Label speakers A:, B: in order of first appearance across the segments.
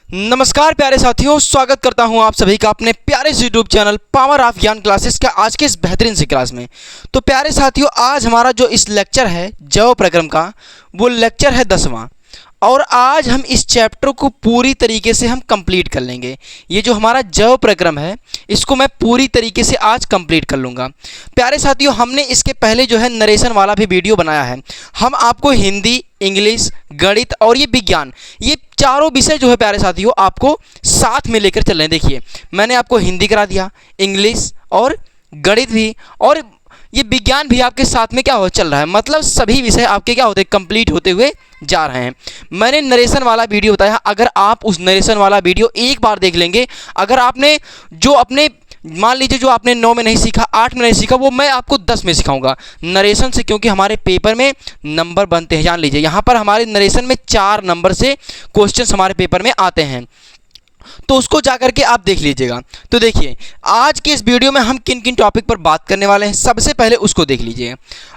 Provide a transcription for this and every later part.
A: नमस्कार प्यारे साथियों, स्वागत करता हूं आप सभी का अपने प्यारे यूट्यूब चैनल पावर ऑफ ज्ञान क्लासेस का आज के इस बेहतरीन सी क्लास में। तो प्यारे साथियों, आज हमारा जो इस लेक्चर है जैव प्रक्रम का, वो लेक्चर है 10वां और आज हम इस चैप्टर को पूरी तरीके से हम कंप्लीट कर लेंगे। ये जो हमारा जैव प्रक्रम है इसको मैं पूरी तरीके से आज कंप्लीट कर लूँगा। प्यारे साथियों, हमने इसके पहले जो है नरेशन वाला भी वीडियो बनाया है। हम आपको हिंदी, इंग्लिश, गणित और ये विज्ञान, ये चारों विषय जो है प्यारे साथियों आपको साथ में लेकर चल रहे हैं। देखिए, मैंने आपको हिंदी करा दिया, इंग्लिश और गणित भी, और ये विज्ञान भी आपके साथ में क्या हो चल रहा है। मतलब सभी विषय आपके क्या होते हैं, कंप्लीट होते हुए जा रहे हैं। मैंने नरेशन वाला वीडियो बताया, अगर आप उस नरेशन वाला वीडियो एक बार देख लेंगे, अगर आपने जो अपने मान लीजिए जो आपने 9 में नहीं सीखा, 8 में नहीं सीखा, वो मैं आपको 10 में सिखाऊंगा नरेशन से, क्योंकि हमारे पेपर में नंबर बनते हैं। जान लीजिए, यहाँ पर हमारे नरेशन में 4 नंबर से क्वेश्चंस हमारे पेपर में आते हैं, तो उसको जाकर के आप देख लीजिएगा। तो देखिए, आज के इस वीडियो में हम किन किन टॉपिक पर बात करने वाले हैं, सबसे पहले उसको देख लीजिए।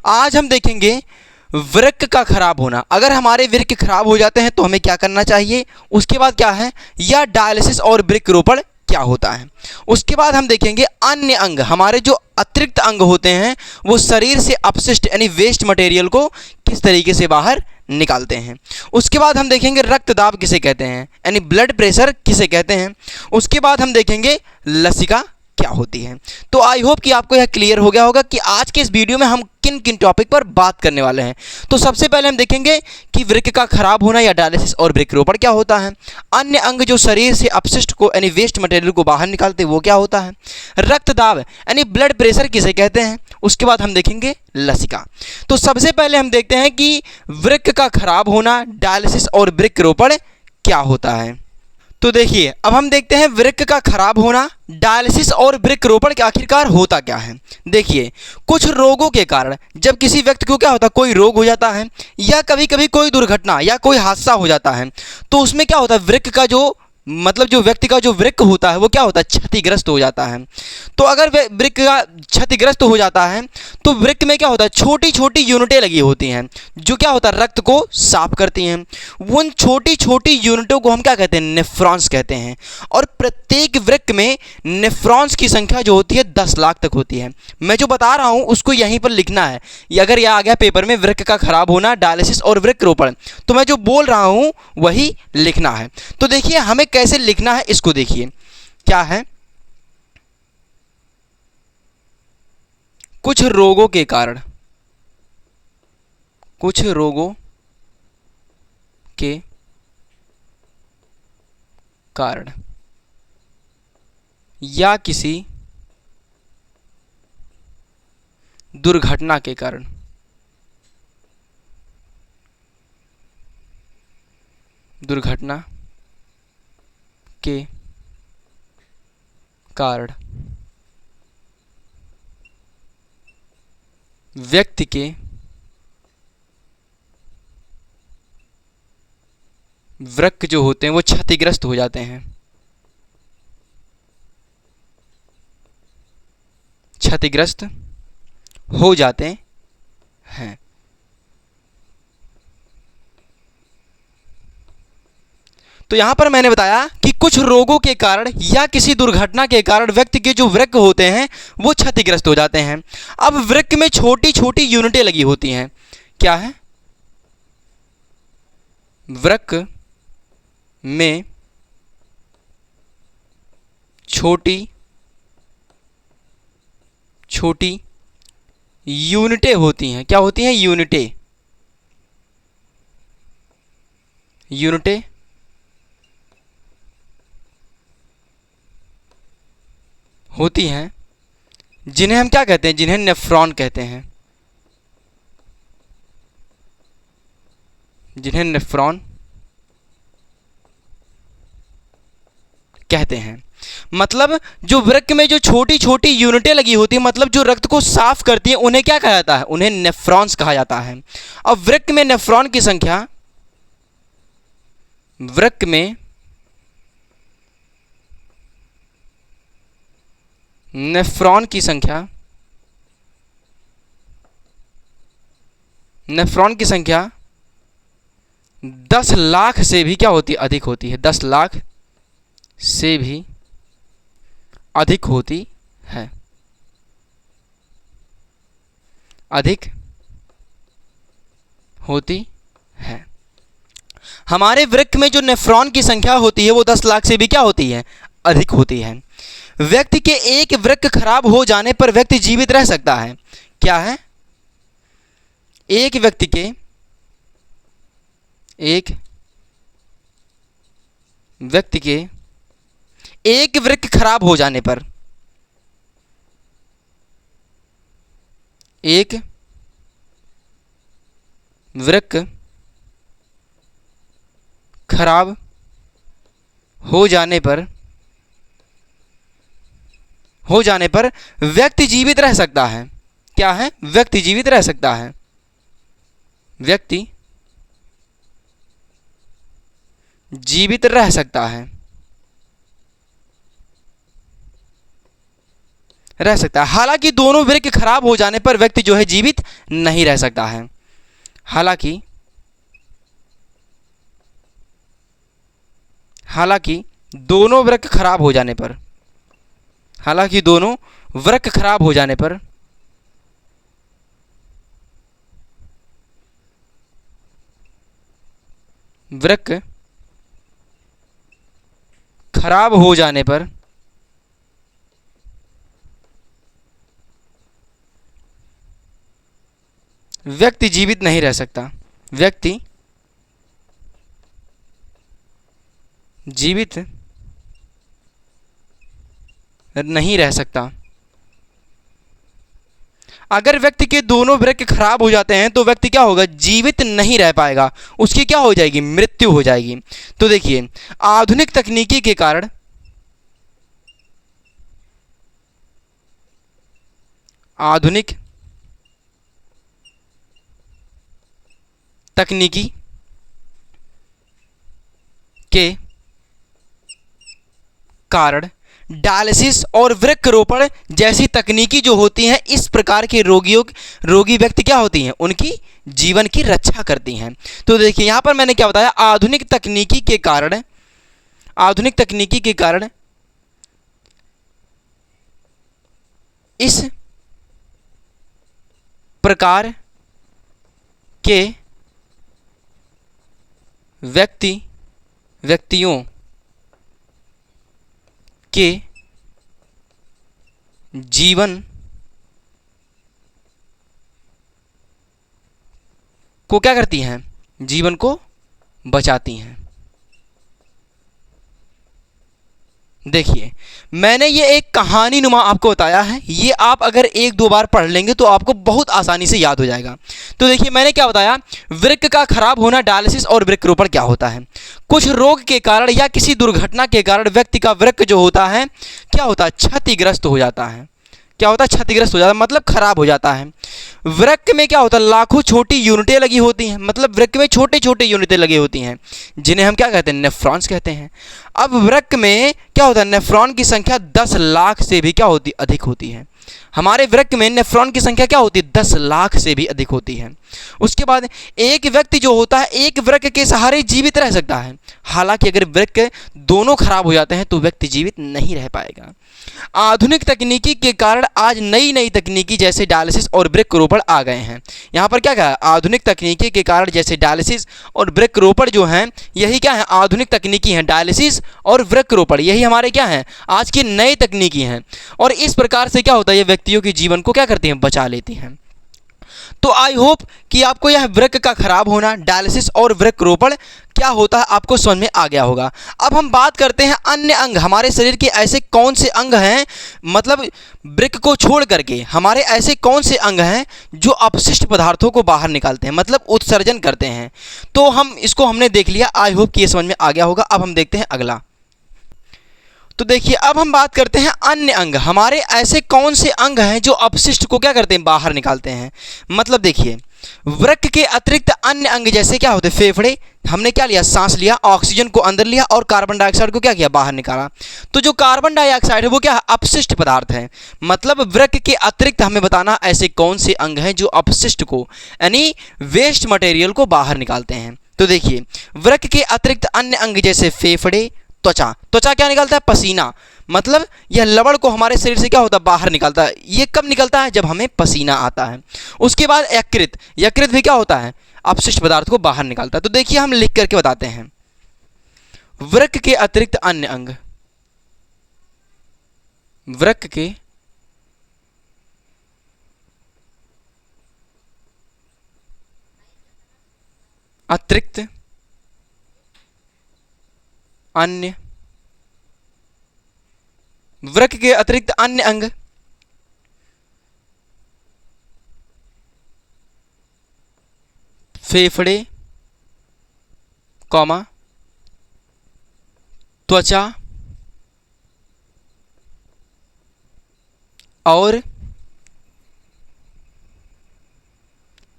A: आज हम देखेंगे वृक्क का खराब होना। अगर हमारे वृक्क खराब हो जाते हैं तो हमें क्या करना चाहिए, उसके बाद क्या है, या डायलिसिस और वृक्क रोपण क्या होता है। उसके बाद हम देखेंगे अन्य अंग, हमारे जो अतिरिक्त अंग होते हैं वो शरीर से अपशिष्ट यानी वेस्ट मटेरियल को किस तरीके से बाहर निकालते हैं। उसके बाद हम देखेंगे रक्तदाब किसे कहते हैं, यानी ब्लड प्रेशर किसे कहते हैं। उसके बाद हम देखेंगे लसिका क्या होती है। तो आई होप कि आपको यह क्लियर हो गया होगा कि आज के इस वीडियो में हम किन किन टॉपिक पर बात करने वाले हैं। तो सबसे पहले हम देखेंगे कि वृक्क का खराब होना या डायलिसिस और वृक्क रोपण क्या होता है। अन्य अंग जो शरीर से अपशिष्ट को यानी वेस्ट मटेरियल को बाहर निकालते हैं वो क्या होता है। रक्तदाब यानी ब्लड प्रेशर किसे कहते हैं। उसके बाद हम देखेंगे लसिका। तो सबसे पहले हम देखते हैं कि वृक्क का खराब होना, डायलिसिस और वृक्क रोपण क्या होता है। तो देखिए, अब हम देखते हैं वृक्क का खराब होना, डायलिसिस और वृक्क रोपण के आखिरकार होता क्या है। देखिए, कुछ रोगों के कारण जब किसी व्यक्ति को क्या होता है, कोई रोग हो जाता है या कभी कभी कोई दुर्घटना या कोई हादसा हो जाता है, तो उसमें क्या होता है, वृक्क का जो मतलब जो व्यक्ति का जो वृक्क होता है वो क्या होता है, क्षतिग्रस्त हो जाता है। तो अगर वृक्क का क्षतिग्रस्त हो जाता है तो वृक्क में क्या होता है, छोटी छोटी यूनिटें लगी होती हैं जो क्या होता है, रक्त को साफ करती हैं। उन छोटी छोटी यूनिटों को हम क्या कहते हैं, नेफ्रॉन्स कहते हैं। और प्रत्येक वृक्क में नेफ्रॉन्स की संख्या जो होती है 10 लाख तक होती है। मैं जो बता रहा हूँ उसको यहीं पर लिखना है। अगर यह आ गया पेपर में वृक्क का खराब होना, डायलिसिस और वृक्क रोपण, तो मैं जो बोल रहा हूँ वही लिखना है। तो देखिए, हमें कैसे लिखना है इसको देखिए, क्या है, कुछ रोगों के कारण, कुछ रोगों के कारण या किसी दुर्घटना के कारण, दुर्घटना के कारण व्यक्ति के वृक्क जो होते हैं वो क्षतिग्रस्त हो जाते हैं, क्षतिग्रस्त हो जाते हैं। तो यहां पर मैंने बताया कि कुछ रोगों के कारण या किसी दुर्घटना के कारण व्यक्ति के जो वृक्क होते हैं वो क्षतिग्रस्त हो जाते हैं। अब वृक्क में छोटी छोटी यूनिटें लगी होती हैं, क्या है, वृक्क में छोटी छोटी यूनिटें होती हैं। क्या होती हैं, यूनिटें, यूनिटें होती हैं जिन्हें हम क्या कहते हैं, जिन्हें नेफ्रॉन कहते हैं, जिन्हें नेफ्रॉन कहते हैं। मतलब जो वृक्क में जो छोटी छोटी यूनिटें लगी होती हैं, मतलब जो रक्त को साफ करती हैं, उन्हें क्या कहा जाता है, उन्हें नेफ्रॉन्स कहा जाता है। अब वृक्क में नेफ्रॉन की संख्या, वृक्क में नेफ्रॉन की संख्या, नेफ्रॉन की संख्या 10 लाख से भी क्या होती है, अधिक होती है। 10 लाख से भी अधिक होती है, अधिक होती है। हमारे वृक्क में जो नेफ्रॉन की संख्या होती है वो 10 लाख से भी क्या होती है, अधिक होती है। व्यक्ति के एक वृक्क खराब हो जाने पर व्यक्ति जीवित रह सकता है। क्या है? एक व्यक्ति के एक वृक्क खराब हो जाने पर, एक वृक्क खराब हो जाने पर व्यक्ति जीवित रह सकता है। क्या है? व्यक्ति जीवित रह सकता है। व्यक्ति जीवित रह सकता है, हालांकि दोनों वृक्क खराब हो जाने पर व्यक्ति जो है जीवित नहीं रह सकता है। हालांकि दोनों वृक्क खराब हो जाने पर, वृक्क खराब हो जाने पर व्यक्ति जीवित नहीं रह सकता, व्यक्ति जीवित नहीं रह सकता। अगर व्यक्ति के दोनों वृक्क खराब हो जाते हैं तो व्यक्ति क्या होगा, जीवित नहीं रह पाएगा, उसकी क्या हो जाएगी, मृत्यु हो जाएगी। तो देखिए, आधुनिक तकनीकी के कारण डायलिसिस और वृक्करोपण जैसी तकनीकी जो होती हैं, इस प्रकार के रोगी व्यक्ति क्या होती हैं, उनकी जीवन की रक्षा करती हैं। तो देखिए यहाँ पर मैंने क्या बताया, आधुनिक तकनीकी के कारण इस प्रकार के व्यक्तियों के जीवन को क्या करती हैं, जीवन को बचाती हैं। देखिए, मैंने ये एक कहानी नुमा आपको बताया है, ये आप अगर एक दो बार पढ़ लेंगे तो आपको बहुत आसानी से याद हो जाएगा। तो देखिए, मैंने क्या बताया, वृक्क का खराब होना, डायलिसिस और वृक्करोपण क्या होता है। कुछ रोग के कारण या किसी दुर्घटना के कारण व्यक्ति का वृक्क जो होता है क्या होता है, क्षतिग्रस्त हो जाता है। क्या होता है, क्षतिग्रस्त हो जाता है, मतलब खराब हो जाता है। वृक्क में क्या होता है, लाखों छोटी यूनिटें लगी होती हैं, मतलब वृक्क में छोटे छोटे यूनिटें लगी होती हैं, जिन्हें हम क्या कहते हैं, नेफ्रॉन्स कहते हैं। अब वृक्क में क्या होता है, नेफ्रॉन की संख्या 10 लाख से भी क्या होती, अधिक होती है। हमारे वृक्क में नेफ्रॉन की संख्या क्या होती है, 10 लाख से भी अधिक होती है। उसके बाद एक व्यक्ति जो होता है एक वृक्क के सहारे जीवित रह सकता है, हालांकि अगर वृक्क दोनों खराब हो जाते हैं तो व्यक्ति जीवित नहीं रह पाएगा। आधुनिक तकनीकी के कारण आज नई नई तकनीकी जैसे डायलिसिस और वृक्करोपण आ गए हैं। यहाँ पर क्या कहा, आधुनिक तकनीकी के कारण जैसे डायलिसिस और वृक्करोपण जो हैं, यही क्या है, आधुनिक तकनीकी हैं। डायलिसिस और वृक्करोपण यही हमारे क्या हैं, आज की नई तकनीकी हैं, और इस प्रकार से क्या होता है, ये व्यक्तियों के जीवन को क्या करती हैं, बचा लेती हैं। तो आई होप कि आपको यह वृक्क का खराब होना, डायलिसिस और वृक्करोपण क्या होता है आपको समझ में आ गया होगा। अब हम बात करते हैं अन्य अंग, हमारे शरीर के ऐसे कौन से अंग हैं, मतलब वृक्क को छोड़ करके हमारे ऐसे कौन से अंग हैं जो अपशिष्ट पदार्थों को बाहर निकालते हैं, मतलब उत्सर्जन करते हैं। तो हमने देख लिया, आई होप कि ये समझ में आ गया होगा। अब हम देखते हैं अगला। तो देखिए, अब हम बात करते हैं अन्य अंग, हमारे ऐसे कौन से अंग हैं जो अपशिष्ट को क्या करते हैं, बाहर निकालते हैं। मतलब देखिए, वृक्क के अतिरिक्त अन्य अंग जैसे क्या होते हैं, फेफड़े, हमने क्या लिया, सांस लिया, ऑक्सीजन को अंदर लिया और कार्बन डाइऑक्साइड को क्या किया, बाहर निकाला। तो जो कार्बन डाइऑक्साइड है वो क्या है, अपशिष्ट पदार्थ है। मतलब वृक्क के अतिरिक्त हमें बताना ऐसे कौन से अंग हैं जो अपशिष्ट को, यानी वेस्ट मटेरियल को बाहर निकालते हैं। तो देखिए, वृक्क के अतिरिक्त अन्य अंग जैसे फेफड़े, त्वचा। त्वचा क्या निकालता है? पसीना। मतलब यह लवण को हमारे शरीर से क्या होता है? बाहर निकालता है। ये कब निकलता है? जब हमें पसीना आता है। उसके बाद यकृत। यकृत भी क्या होता है? अपशिष्ट पदार्थ को बाहर निकालता है। तो देखिए हम लिख करके बताते हैं। वृक्क के अतिरिक्त अन्य अंग। वृक्क के अतिरिक्त अन्य, वृक्क के अतिरिक्त अन्य अंग फेफड़े, कॉमा, त्वचा और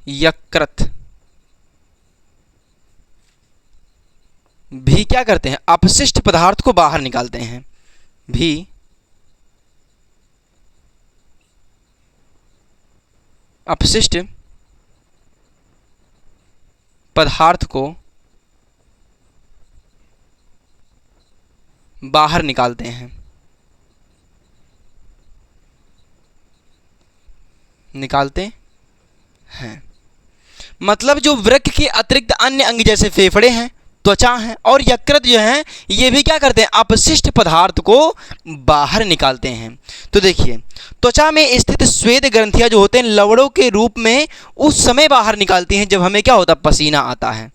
A: यकृत भी क्या करते हैं? अपशिष्ट पदार्थ को बाहर निकालते हैं। भी अपशिष्ट पदार्थ को बाहर निकालते हैं। निकालते हैं मतलब जो वृक्क के अतिरिक्त अन्य अंग जैसे फेफड़े हैं, त्वचा है और यकृत जो है, ये भी क्या करते हैं? अपशिष्ट पदार्थ को बाहर निकालते हैं। तो देखिए त्वचा में स्थित स्वेद ग्रंथियां जो होते हैं लवणों के रूप में उस समय बाहर निकालती हैं जब हमें क्या होता है? पसीना आता है।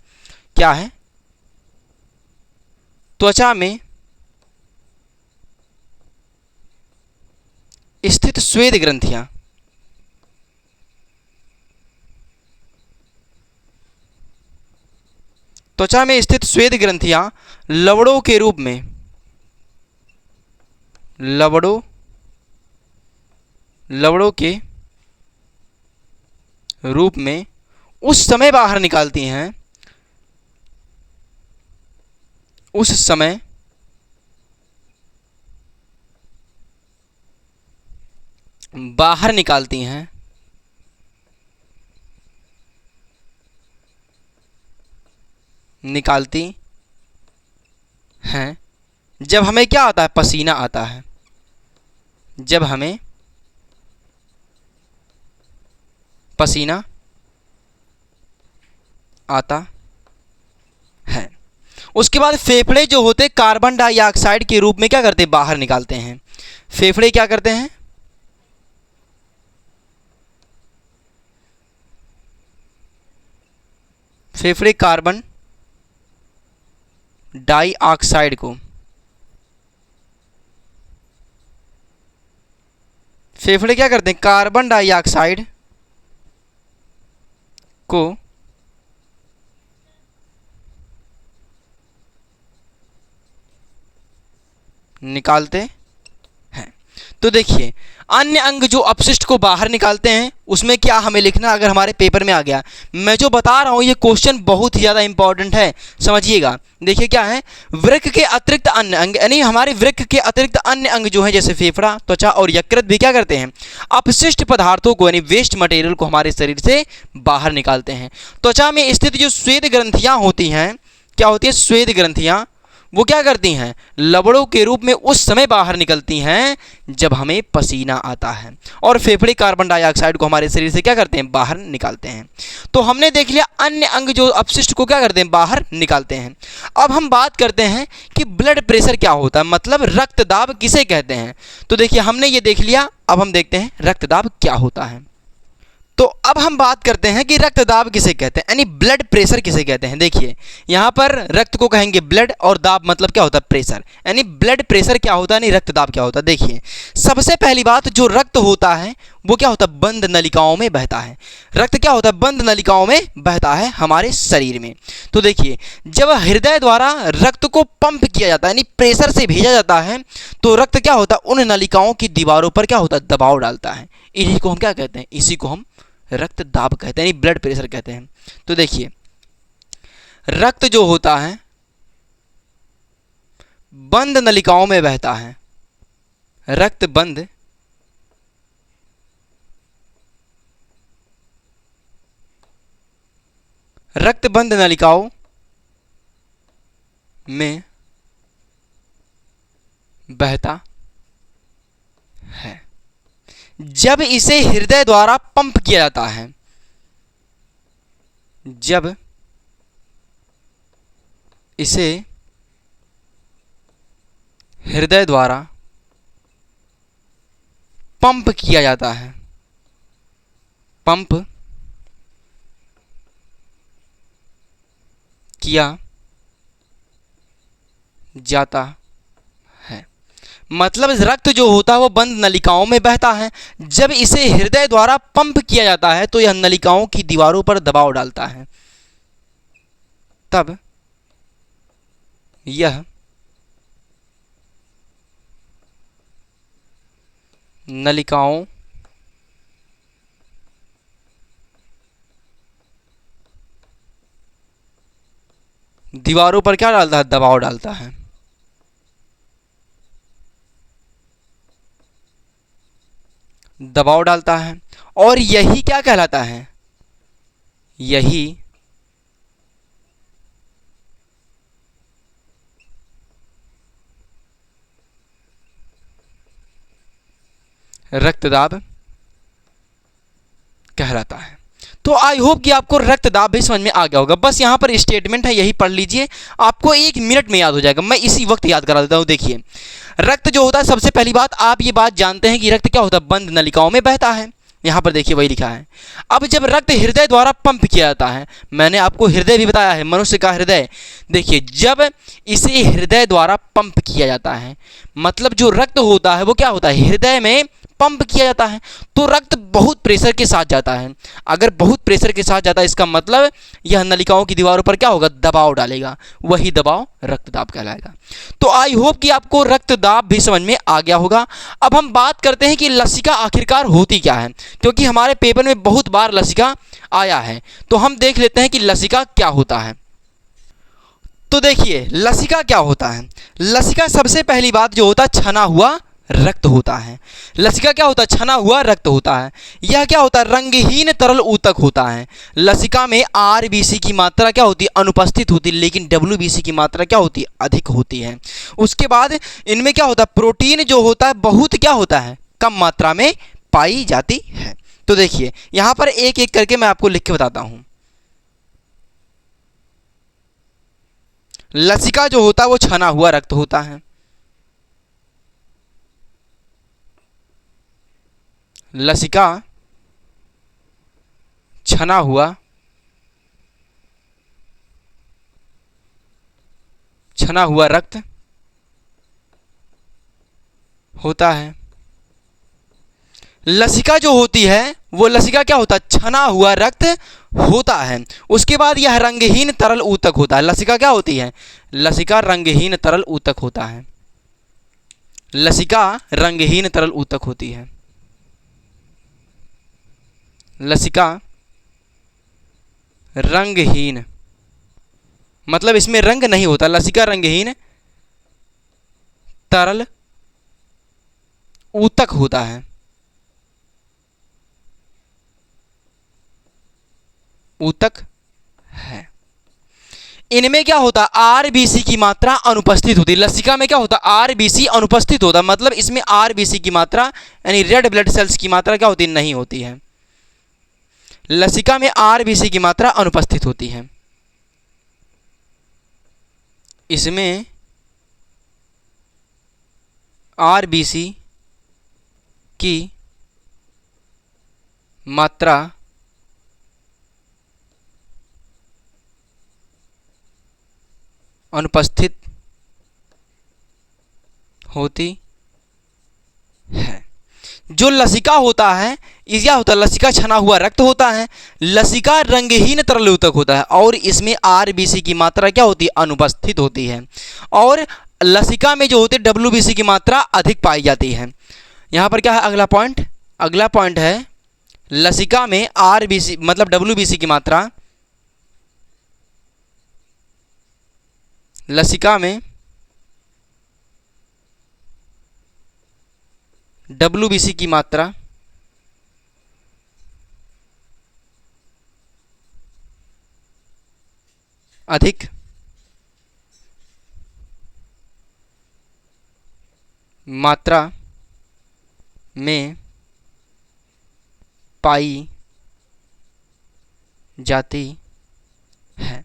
A: क्या है? त्वचा में स्थित स्वेद ग्रंथियां त्वचा में स्थित स्वेद ग्रंथियां लवणों के रूप में लवणों के रूप में उस समय बाहर निकालती हैं, उस समय बाहर निकालती हैं जब हमें क्या आता है? पसीना आता है। जब हमें पसीना आता है। उसके बाद फेफड़े जो होते कार्बन डाइऑक्साइड के रूप में क्या करते हैं? बाहर निकालते हैं। फेफड़े क्या करते हैं? फेफड़े कार्बन डाइऑक्साइड को फेफड़े क्या करते हैं? कार्बन डाइऑक्साइड को निकालते हैं। तो देखिए अन्य अंग जो अपशिष्ट को बाहर निकालते हैं उसमें क्या हमें लिखना अगर हमारे पेपर में आ गया। मैं जो बता रहा हूं ये क्वेश्चन बहुत ही ज़्यादा इंपॉर्टेंट है, समझिएगा। देखिए क्या है? वृक्क के अतिरिक्त अन्य अंग, यानी हमारे वृक्क के अतिरिक्त अन्य अंग जो है जैसे फेफड़ा, त्वचा और यकृत भी क्या करते हैं? अपशिष्ट पदार्थों को यानी वेस्ट मटेरियल को हमारे शरीर से बाहर निकालते हैं। त्वचा में स्थित जो श्वेत ग्रंथियां होती हैं, क्या होती है? श्वेत ग्रंथियां वो क्या करती हैं? लवणों के रूप में उस समय बाहर निकलती हैं जब हमें पसीना आता है। और फेफड़े कार्बन डाइऑक्साइड को हमारे शरीर से क्या करते हैं? बाहर निकालते हैं। तो हमने देख लिया अन्य अंग जो अपशिष्ट को क्या करते हैं? बाहर निकालते हैं। अब हम बात करते हैं कि ब्लड प्रेशर क्या होता है, मतलब रक्तदाब किसे कहते हैं। तो देखिए हमने ये देख लिया, अब हम देखते हैं रक्तदाब क्या होता है। तो अब हम बात करते हैं कि रक्तदाब किसे कहते हैं, यानी ब्लड प्रेशर किसे कहते हैं। देखिए यहाँ पर रक्त को कहेंगे ब्लड और दाब मतलब क्या होता है? प्रेशर। यानी ब्लड प्रेशर क्या होता है, यानी रक्तदाब क्या होता है। देखिए सबसे पहली बात, जो रक्त होता है वो क्या होता है? बंद नलिकाओं में बहता है। रक्त क्या होता है? बंद नलिकाओं में बहता है हमारे शरीर में। तो देखिए जब हृदय द्वारा रक्त को पंप किया जाता है यानी प्रेशर से भेजा जाता है तो रक्त क्या होता है? उन नलिकाओं की दीवारों पर क्या होता है? दबाव डालता है। इसी को हम क्या कहते हैं? इसी को हम रक्तदाब कहते हैं, यानी ब्लड प्रेशर कहते हैं। तो देखिए रक्त जो होता है बंद नलिकाओं में बहता है। रक्त बंद नलिकाओं में बहता है। जब इसे हृदय द्वारा पंप किया जाता है, जब इसे हृदय द्वारा पंप किया जाता है, पंप किया जाता है, मतलब रक्त जो होता है वो बंद नलिकाओं में बहता है। जब इसे हृदय द्वारा पंप किया जाता है तो यह नलिकाओं की दीवारों पर दबाव डालता है, तब यह नलिकाओं दीवारों पर क्या डालता है? दबाव डालता है। दबाव डालता है और यही क्या कहलाता है? यही रक्तदाब कहलाता है। तो आई होप कि आपको रक्तदाब भी समझ में आ गया होगा। बस यहाँ पर स्टेटमेंट है, यही पढ़ लीजिए, आपको 1 मिनट में याद हो जाएगा। मैं इसी वक्त याद करा देता हूँ। देखिए, रक्त जो होता है, सबसे पहली बात आप ये बात जानते हैं कि रक्त क्या होता है? बंद नलिकाओं में बहता है। यहाँ पर देखिए वही लिखा है। अब जब रक्त हृदय द्वारा पंप किया जाता है, मैंने आपको हृदय भी बताया है, मनुष्य का हृदय। देखिए, जब इसे हृदय द्वारा पंप किया जाता है, मतलब जो रक्त होता है वो क्या होता है? हृदय में पंप किया जाता है। तो रक्त बहुत प्रेशर के साथ जाता है। अगर बहुत प्रेशर के साथ जाता है, इसका मतलब यह नलिकाओं की दीवारों पर क्या होगा? दबाव डालेगा। वही दबाव रक्तदाब कहलाएगा। तो आई होप कि आपको रक्तदाब भी समझ में आ गया होगा। अब हम बात करते हैं कि लसिका आखिरकार होती क्या है, क्योंकि हमारे पेपर में बहुत बार लसिका आया है। तो हम देख लेते हैं कि लसिका क्या होता है। तो देखिए, लसिका क्या होता है? लसिका सबसे पहली बात जो होता है, छना हुआ रक्त होता है। लसिका क्या होता है? छना हुआ रक्त होता है। यह क्या होता है? रंगहीन तरल ऊतक होता है। लसिका में आरबीसी की मात्रा क्या होती है? अनुपस्थित होती है, लेकिन डब्ल्यूबीसी की मात्रा क्या होती है? अधिक होती है। उसके बाद इनमें क्या होता है? प्रोटीन जो होता है बहुत क्या होता है? कम मात्रा में पाई जाती है। तो देखिए, यहां पर एक एक करके मैं आपको लिख के बताता हूं। लसिका जो होता है वो छना हुआ रक्त होता है। लसिका छना हुआ रक्त होता है। लसिका जो होती है वो लसिका क्या होता है? छना हुआ रक्त होता है। उसके बाद यह रंगहीन तरल ऊतक होता है। लसिका क्या होती है? लसिका रंगहीन तरल ऊतक होता है। लसिका रंगहीन तरल ऊतक होती है। लसिका रंगहीन, मतलब इसमें रंग नहीं होता। लसिका रंगहीन तरल ऊतक होता है। ऊतक है। इनमें क्या होता है? आरबीसी की मात्रा अनुपस्थित होती है। लसिका में क्या होता है? आरबीसी अनुपस्थित होता है, मतलब इसमें आरबीसी की मात्रा यानी रेड ब्लड सेल्स की मात्रा क्या होती है? नहीं होती है। लसिका में आरबीसी की मात्रा अनुपस्थित होती है। इसमें आरबीसी की मात्रा अनुपस्थित होती है। जो लसिका होता है, ये क्या होता है? लसिका छना हुआ रक्त होता है। लसिका रंगहीन तरल ऊतक होता है और इसमें आरबीसी की मात्रा क्या होती है? अनुपस्थित होती है। और लसिका में जो होती है डब्ल्यूबीसी की मात्रा अधिक पाई जाती है। यहाँ पर क्या है अगला पॉइंट? अगला पॉइंट है लसिका में आरबीसी मतलब डब्ल्यूबीसी की मात्रा, लसिका में डब्ल्यूबीसी की मात्रा अधिक मात्रा में पाई जाती है।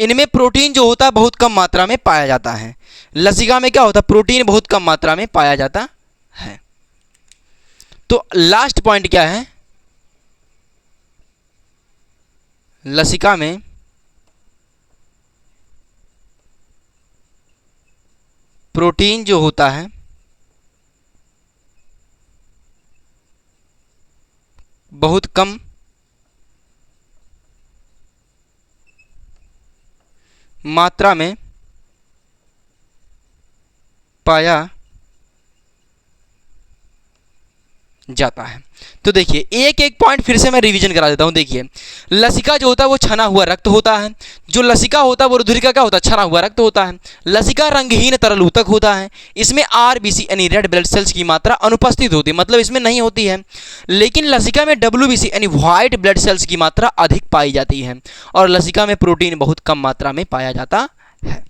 A: इनमें प्रोटीन जो होता है बहुत कम मात्रा में पाया जाता है। लसिका में क्या होता है, प्रोटीन बहुत कम मात्रा में पाया जाता है। तो लास्ट पॉइंट क्या है, लसिका में प्रोटीन जो होता है बहुत कम मात्रा में पाया जाता है। तो देखिए एक एक पॉइंट फिर से मैं रिवीजन करा देता हूं। देखिए लसिका जो होता है वो छना हुआ रक्त होता है। जो लसिका होता है वो रुधिर का क्या होता है, छना हुआ रक्त होता है। लसिका रंगहीन तरल ऊतक होता है। इसमें आरबीसी यानी रेड ब्लड सेल्स की मात्रा अनुपस्थित होती है, मतलब इसमें नहीं होती है। लेकिन लसिका में डब्ल्यूबीसी यानी व्हाइट ब्लड सेल्स की मात्रा अधिक पाई जाती है। और लसिका में प्रोटीन बहुत कम मात्रा में पाया जाता है।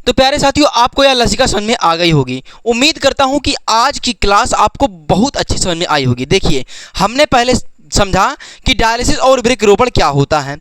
A: तो प्यारे साथियों आपको यह लसिका समझ में आ गई होगी। उम्मीद करता हूं कि आज की क्लास आपको बहुत अच्छी समझ में आई होगी। देखिए हमने पहले समझा कि डायलिसिस और वृक्क रोपण क्या होता है।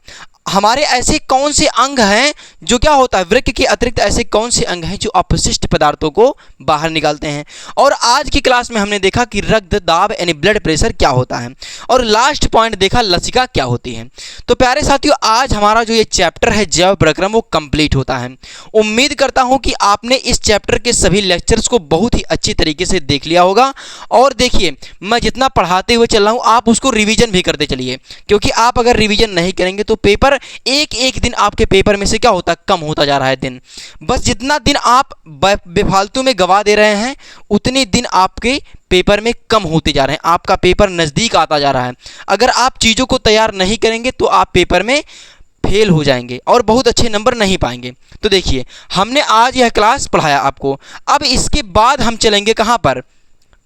A: हमारे ऐसे कौन से अंग हैं जो क्या होता है, वृक्क के अतिरिक्त ऐसे कौन से अंग हैं जो अपशिष्ट पदार्थों को बाहर निकालते हैं। और आज की क्लास में हमने देखा कि रक्त दाब यानी ब्लड प्रेशर क्या होता है। और लास्ट पॉइंट देखा लसिका क्या होती है। तो प्यारे साथियों आज हमारा जो ये चैप्टर है जैव प्रक्रम वो कंप्लीट होता है। उम्मीद करता हूं कि आपने इस चैप्टर के सभी लेक्चर्स को बहुत ही अच्छी तरीके से देख लिया होगा। और देखिए मैं जितना पढ़ाते हुए चल रहा हूँ आप उसको रिवीजन भी करते चलिए, क्योंकि आप अगर रिवीजन नहीं करेंगे तो पेपर एक एक दिन आपके पेपर में से क्या होता है, कम होता जा रहा है दिन। बस जितना दिन आप बेफालतू में गवा दे रहे हैं उतने दिन आपके पेपर में कम होते जा रहे हैं। आपका पेपर नज़दीक आता जा रहा है। अगर आप चीज़ों को तैयार नहीं करेंगे तो आप पेपर में फेल हो जाएंगे और बहुत अच्छे नंबर नहीं पाएंगे। तो देखिए हमने आज यह क्लास पढ़ाया आपको। अब इसके बाद हम चलेंगे कहाँ पर,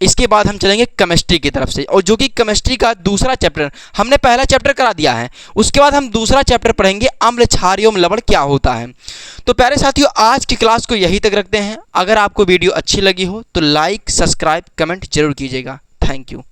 A: इसके बाद हम चलेंगे केमिस्ट्री की तरफ से, और जो कि केमिस्ट्री का दूसरा चैप्टर, हमने पहला चैप्टर करा दिया है, उसके बाद हम दूसरा चैप्टर पढ़ेंगे अम्ल क्षार एवं लवण क्या होता है। तो प्यारे साथियों आज की क्लास को यहीं तक रखते हैं। अगर आपको वीडियो अच्छी लगी हो तो लाइक सब्सक्राइब कमेंट जरूर कीजिएगा। Thank you.